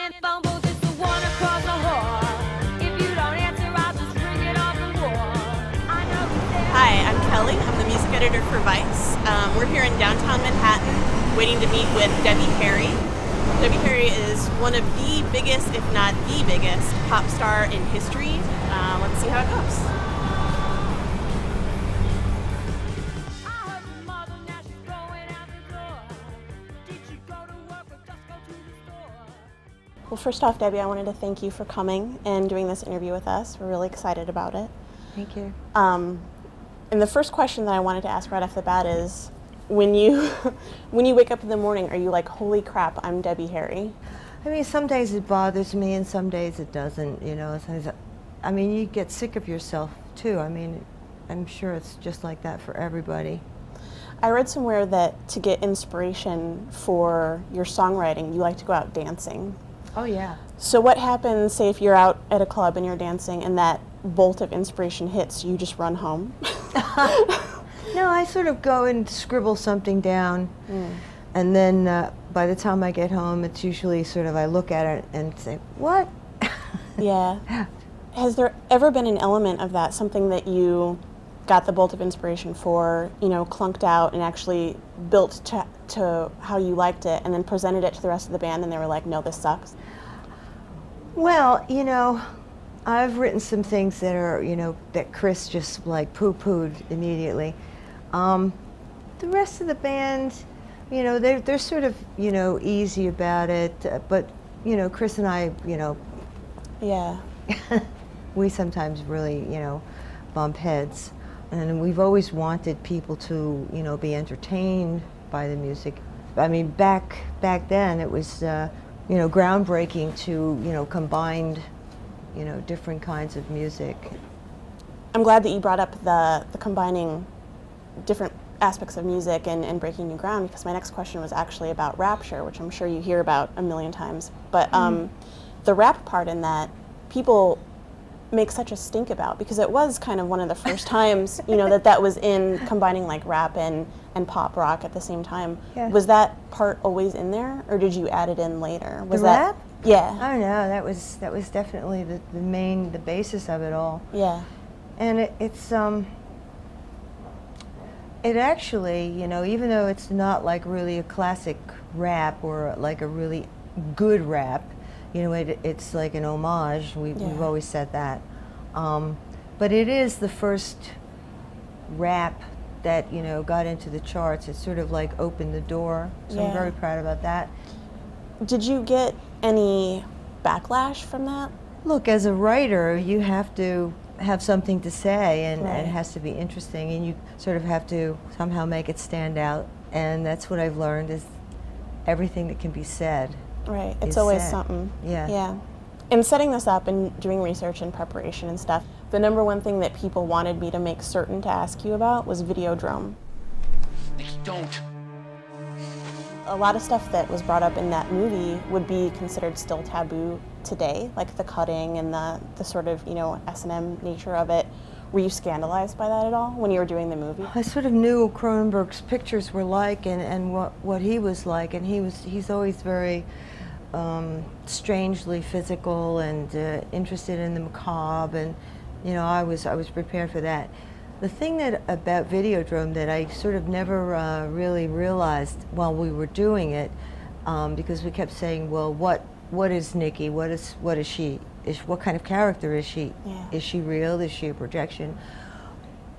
and fumble just to wanna cross a whore. If you don't answer, I'll just ring it off the wall. I know you said. Hi, I'm Kelly. I'm the music editor for Vice. We're here in downtown Manhattan waiting to meet with Debbie Harry. Debbie Harry is one of the biggest, if not the biggest, pop star in history. Let's see how it goes. I heard your mother, now she's going out the door. Did you go to work or just go to the store? Well, first off, Debbie, I wanted to thank you for coming and doing this interview with us. We're really excited about it. Thank you. And the first question that I wanted to ask right off the bat is, when you wake up in the morning, are you like, holy crap, I'm Debbie Harry? I mean, some days it bothers me and some days it doesn't, you know. I mean, you get sick of yourself too. I mean, I'm sure it's just like that for everybody. I read somewhere that to get inspiration for your songwriting, you like to go out dancing. Oh, yeah. So what happens, say, if you're out at a club and you're dancing and that bolt of inspiration hits, you just run home? No, I sort of go and scribble something down, and then by the time I get home, it's usually sort of I look at it and say, what? Yeah. Has there ever been an element of that, something that you got the bolt of inspiration for, you know, clunked out and actually built to how you liked it, and then presented it to the rest of the band and they were like, no, this sucks? Well, you know, I've written some things that are, you know, that Chris just like poo-pooed immediately. The rest of the band, you know, they're sort of, you know, easy about it, but, you know, Chris and I, you know, Yeah. we sometimes really, you know, bump heads. And we've always wanted people to, you know, be entertained by the music. I mean, back then it was, you know, groundbreaking to, you know, combine, you know, different kinds of music. I'm glad that you brought up the combining different aspects of music and breaking new ground, because my next question was actually about Rapture, which I'm sure you hear about a million times. But the rap part in that, people make such a stink about, because it was kind of one of the first times, you know, that was in combining like rap and pop rock at the same time. Yeah. Was that part always in there, or did you add it in later? Was The that rap? Yeah. Oh no, that was definitely the basis of it all. Yeah. And it actually, you know, even though it's not like really a classic rap or like a really good rap, you know, it's like an homage. We've always said that. But it is the first rap that, you know, got into the charts. It sort of like opened the door. So I'm very proud about that. Did you get any backlash from that? Look, as a writer, you have to have something to say, and Right. it has to be interesting, and you sort of have to somehow make it stand out. And that's what I've learned, is everything that can be said. Right. It's is always said. something. Yeah. Yeah. In setting this up and doing research and preparation and stuff, the number one thing that people wanted me to make certain to ask you about was Videodrome. Nikki, don't. A lot of stuff that was brought up in that movie would be considered still taboo today, like the cutting and the sort of, you know, S&M nature of it. Were you scandalized by that at all when you were doing the movie? I sort of knew what Cronenberg's pictures were like, and what he was like, and he's always very strangely physical and interested in the macabre, and you know, I was prepared for that. The thing about Videodrome that I sort of never really realized while we were doing it, because we kept saying, well, what is Nikki? What is she? What kind of character is she? Yeah. Is she real? Is she a projection?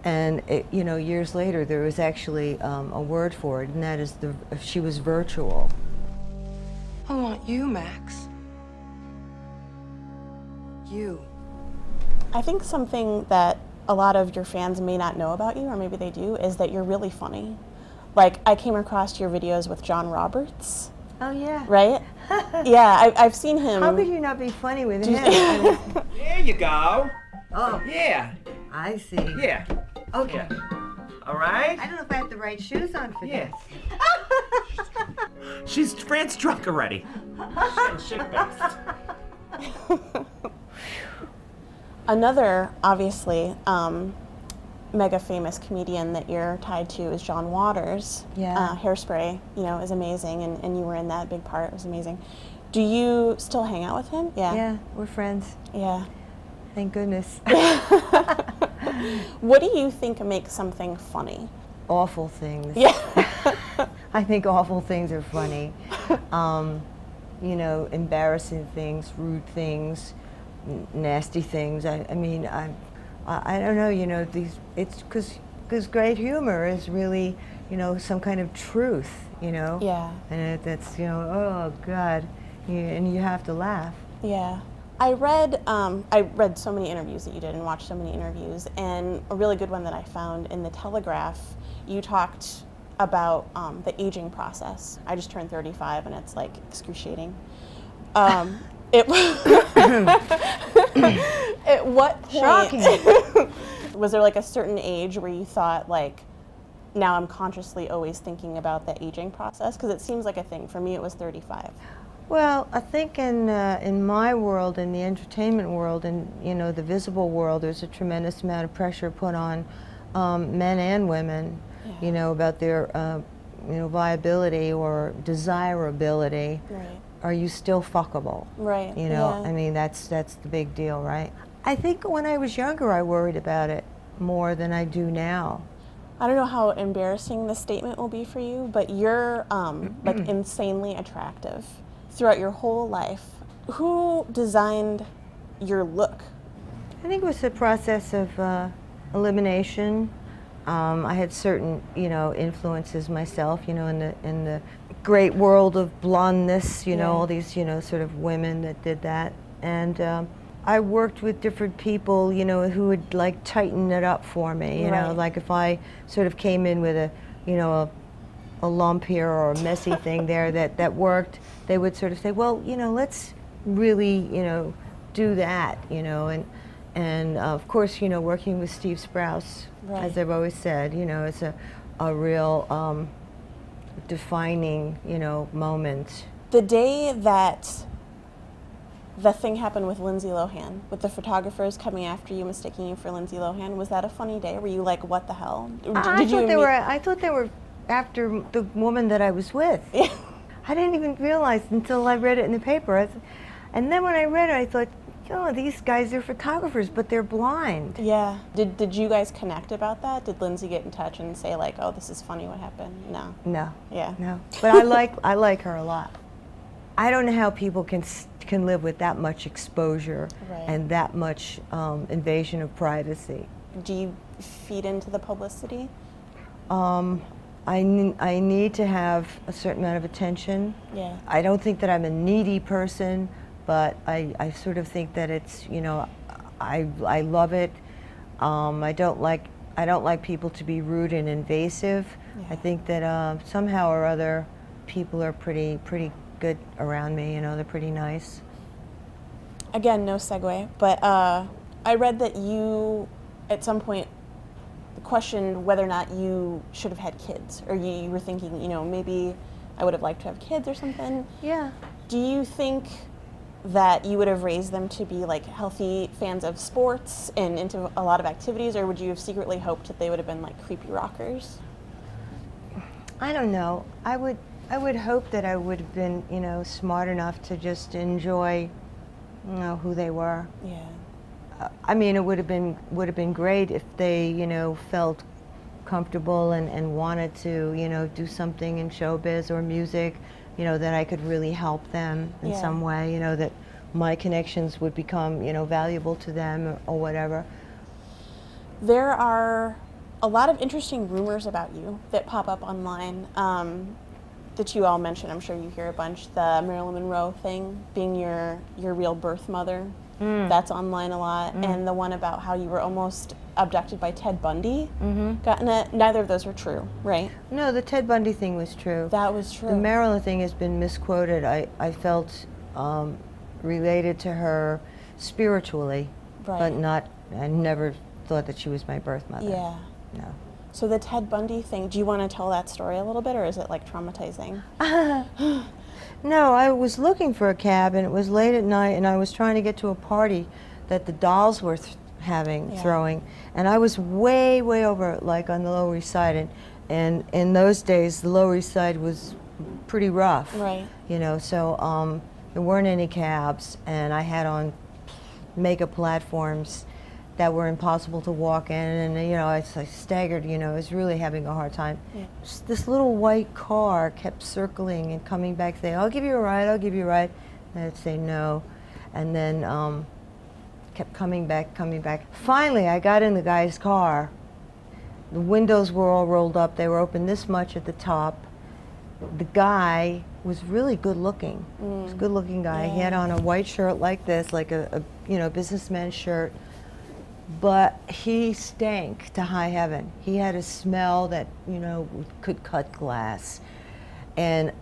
And you know, years later, there was actually a word for it, and that is she was virtual. I want you, Max. You. I think something that a lot of your fans may not know about you, or maybe they do, is that you're really funny. Like, I came across your videos with John Roberts, Oh yeah. right? Yeah, I've seen him. How could you not be funny with him? There you go. Oh, Yeah. I see. Yeah. Okay. All right? I don't know if I have the right shoes on for Yeah. this. She's France drunk already. She's shit-faced. Another, obviously, mega famous comedian that you're tied to is John Waters. Yeah. Hairspray, you know, is amazing, and you were in that big part. It was amazing. Do you still hang out with him? Yeah. Yeah, we're friends. Yeah. Thank goodness. What do you think makes something funny? Awful things. Yeah. I think awful things are funny. You know, embarrassing things, rude things, nasty things. I mean, I don't know. You know, it's because great humor is really, you know, some kind of truth. You know. Yeah. And that's, you know, oh God, and you have to laugh. Yeah. I read so many interviews that you did and watched so many interviews, and a really good one that I found in the Telegraph, you talked about the aging process. I just turned 35 and it's like excruciating. At what point Shocking. was there like a certain age where you thought like, now I'm consciously always thinking about the aging process? Because it seems like a thing. For me, it was 35. Well, I think in my world, in the entertainment world, and you know the visible world, there's a tremendous amount of pressure put on men and women, you know, about their you know, viability or desirability. Right. Are you still fuckable? Right. You know, Yeah. I mean that's the big deal, right? I think when I was younger, I worried about it more than I do now. I don't know how embarrassing this statement will be for you, but you're like insanely attractive throughout your whole life. Who designed your look? I think it was a process of elimination. I had certain, you know, influences myself, you know, in the great world of blondness, you know, Yeah. all these, you know, sort of women that did that. And I worked with different people, you know, who would like tighten it up for me, you know, Right. like if I sort of came in with a, you know, a lump here or a messy thing there that worked, they would sort of say, well, you know, let's really, you know, do that, you know, and of course, you know, working with Steve Sprouse, Right. as I've always said, you know, it's a real defining, you know, moment. The day that the thing happened with Lindsay Lohan, with the photographers coming after you, mistaking you for Lindsay Lohan, was that a funny day? Were you like, what the hell? I thought they were after the woman that I was with. Yeah. I didn't even realize until I read it in the paper. And then when I read it, I thought, oh, these guys are photographers, but they're blind. Yeah. Did you guys connect about that? Did Lindsay get in touch and say like, oh, this is funny what happened? No. No. Yeah. No. But I like her a lot. I don't know how people can live with that much exposure Right. and that much invasion of privacy. Do you feed into the publicity? I need to have a certain amount of attention. Yeah. I don't think that I'm a needy person, but I sort of think that it's, you know, I love it. I don't like people to be rude and invasive. Yeah. I think that somehow or other people are pretty good around me, you know, they're pretty nice. Again, no segue, but I read that you, at some point, questioned whether or not you should have had kids, or you were thinking, you know, maybe I would have liked to have kids or something. Yeah. Do you think that you would have raised them to be like healthy fans of sports and into a lot of activities, or would you have secretly hoped that they would have been like creepy rockers? I don't know. I would hope that I would have been, you know, smart enough to just enjoy, you know, who they were. Yeah. I mean, it would have been great if they, you know, felt comfortable and wanted to, you know, do something in showbiz or music, you know, that I could really help them in Yeah. some way, you know, that my connections would become, you know, valuable to them or whatever. There are a lot of interesting rumors about you that pop up online that you all mention. I'm sure you hear a bunch. The Marilyn Monroe thing, being your real birth mother, that's online a lot. And the one about how you were almost abducted by Ted Bundy. Neither of those are true, right? No, the Ted Bundy thing was true. That was true. The Marilyn thing has been misquoted. I felt related to her spiritually, Right. but not, I never thought that she was my birth mother. Yeah. No. So the Ted Bundy thing, do you want to tell that story a little bit, or is it like traumatizing? No, I was looking for a cab, and it was late at night, and I was trying to get to a party that the Dolls were throwing, and I was way over, like on the Lower East Side, and in those days, the Lower East Side was pretty rough. Right. You know, so There weren't any cabs, and I had on mega platforms that were impossible to walk in, and you know, I staggered, you know, I was really having a hard time. Yeah. Just this little white car kept circling and coming back saying, I'll give you a ride, I'll give you a ride. And I'd say no, and then kept coming back, coming back. Finally, I got in the guy's car. The windows were all rolled up, they were open this much at the top. The guy was really good looking. He was a good looking guy. He had on a white shirt like this, like a you know, businessman's shirt. But he stank to high heaven. He had a smell that, you know, could cut glass. And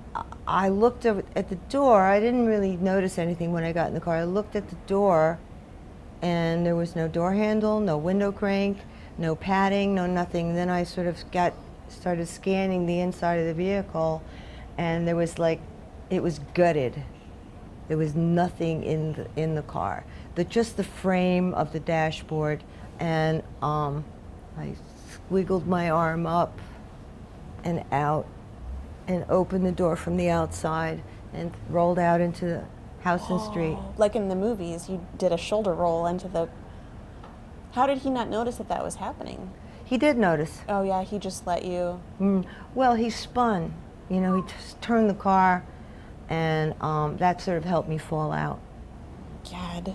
I looked at the door. I didn't really notice anything when I got in the car. I looked at the door, and there was no door handle, no window crank, no padding, no nothing. And then I sort of started scanning the inside of the vehicle, and there was like, it was gutted. There was nothing in the car. Just the frame of the dashboard, and I squiggled my arm up and out and opened the door from the outside and rolled out into the house and street. Like in the movies, you did a shoulder roll into the... How did he not notice that that was happening? He did notice. Oh yeah, he just let you... Well, he spun. You know, he turned the car, and that sort of helped me fall out. God.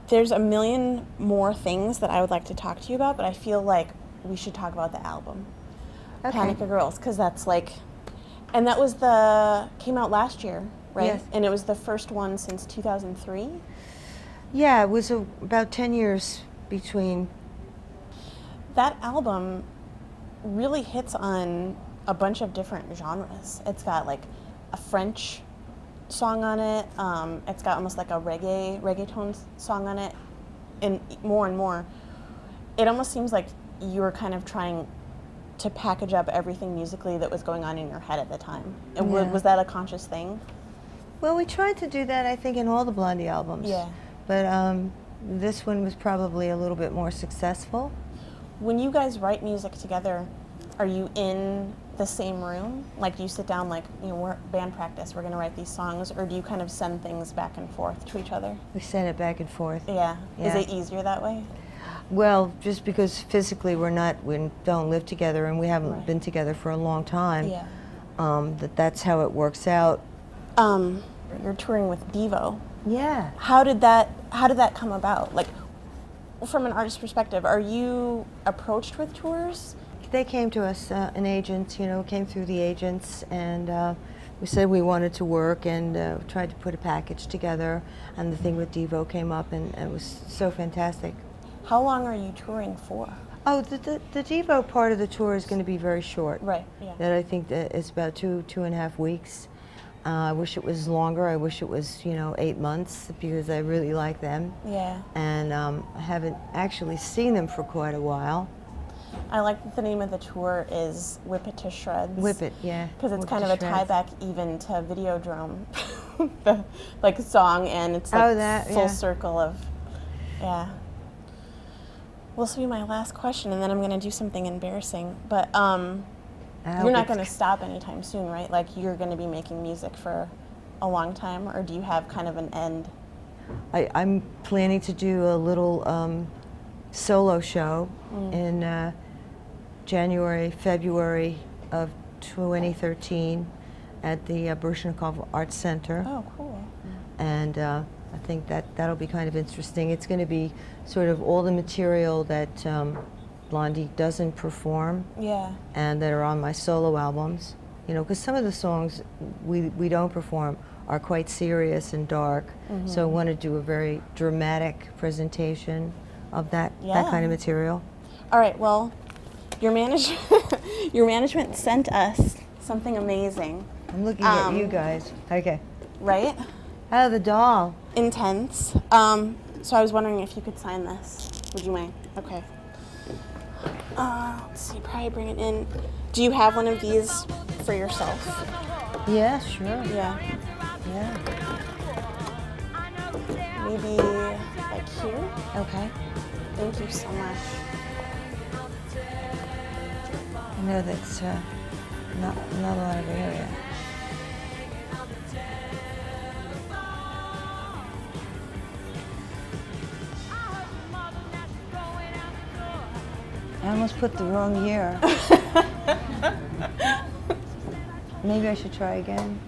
There's a million more things that I would like to talk to you about, but I feel like we should talk about the album, Okay. Panic of Girls, because that's like... And that was came out last year, right? Yes. And it was the first one since 2003? Yeah, it was about 10 years between. That album really hits on a bunch of different genres. It's got like a French song on it. It's got almost like a reggaeton song on it, and more. It almost seems like you were kind of trying to package up everything musically that was going on in your head at the time. And Yeah. was that a conscious thing? Well, we tried to do that, I think, in all the Blondie albums. Yeah. But this one was probably a little bit more successful. When you guys write music together, are you in the same room? Like, do you sit down like, you know, we're band practice, we're going to write these songs, or do you kind of send things back and forth to each other? We sent it back and forth. Yeah. Yeah. Is it easier that way? Well, just because physically we don't live together and we haven't Right. been together for a long time, Yeah. that's how it works out. You're touring with Devo. Yeah. How did that come about? Like, from an artist's perspective, are you approached with tours? They came to us, an agent, you know, came through the agents, and we said we wanted to work, and tried to put a package together, and the thing with Devo came up, and it was so fantastic. How long are you touring for? Oh, the Devo part of the tour is going to be very short. Right, yeah. That I think that it's about two and a half weeks. I wish it was longer. I wish it was, you know, 8 months, because I really like them. Yeah. And I haven't actually seen them for quite a while. I like that the name of the tour is Whip It to Shreds. Whip It, yeah. Because it's Whip kind to of a Shreds. tie back even to Videodrome, the like song, and it's like Oh, that, full yeah. circle of, yeah. Well, this will be my last question, and then I'm going to do something embarrassing. But you're not going to stop anytime soon, right? Like, you're going to be making music for a long time, or do you have kind of an end? I'm planning to do a little solo show in January, February of 2013 at the Baryshnikov Arts Center. Oh, cool. And I think that'll be kind of interesting. It's going to be sort of all the material that Blondie doesn't perform, Yeah. and that are on my solo albums. You know, because some of the songs we don't perform are quite serious and dark. So I want to do a very dramatic presentation of that kind of material. All right, well, your management sent us something amazing, I'm looking at you guys. Okay. right? Oh, the doll. Intense. So I was wondering if you could sign this. Would you mind? Okay. Let's see, probably bring it in. Do you have one of these for yourself? Yeah, sure. Yeah. Yeah. Maybe like here? Okay. Thank you so much. I know that's not a lot of area. I almost put the wrong year. Maybe I should try again.